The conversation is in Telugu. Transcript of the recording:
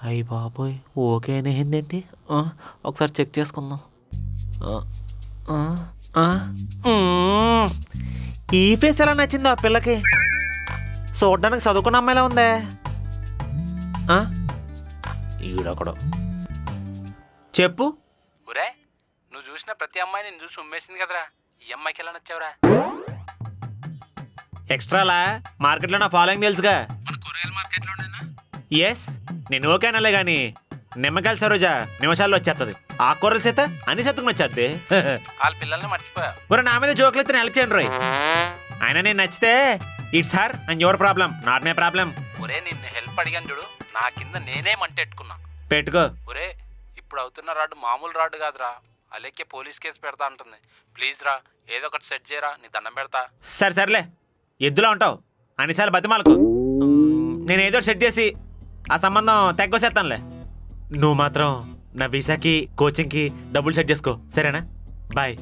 అయ్యి బాబోయ్ ఓకే అనేసిందేంటి ఒకసారి చెక్ చేసుకుందాం. ఆ, ఆ, మ్మ్. ఈ ఫేస్ ఎలా నచ్చిందో ఆ పిల్లకి? చూడడానికి చదువుకున్న అమ్మాయిలా ఉందే. ఈడొకడు చెప్పు. ఒరే నువ్వు చూసిన ప్రతి అమ్మాయి నేను చూసి ఉమ్మేసింది కదరా, ఈ అమ్మాయికి ఎలా నచ్చావురా? ఎక్స్ట్రాలా మార్కెట్లో నా ఫాలోయింగ్ తెలుసుగా. మన కూరగాయల మార్కెట్లోనేనా? ఎస్ నేను ఓకేనలే కానీ నిమ్మకాయల సరోజా నిమిషాల్లో వచ్చేస్తుంది. ఆ కూరలు చేత అన్ని సత్తుకుని వచ్చేద్ది. వాళ్ళ పిల్లల్ని మర్చిపోయా. మరి నా మీద జోకులు అయితే హెల్ప్ చేయండి రోయ్. ఆయన నేను నచ్చితే it's sir and your problem not my problem. ఒరే నిన్ను హెల్ప్ అడిగాను చూడు, నా కింద నేనే మంటెట్టుకున్నా. పెట్టుకో. ఒరే ఇప్పుడు అవుతున్న రాడు మామూలు రాడు కాదురా, అలేకే పోలీస్ కేసు పెడతా అంటుంది. ప్లీజ్ రా ఏదో ఒకటి సెట్ చేయరా, నీ దండం పెడతా. సరే సర్లే ఎద్దులో ఉంటావు అన్నిసార్లు బతిమాలకు. నేను ఏదో సెట్ చేసి ఆ సంబంధం తెగ్గొసేస్తానులే. నువ్వు మాత్రం నా వీసాకి కోచింగ్కి డబ్బులు సెట్ చేసుకో సరేనా? బాయ్.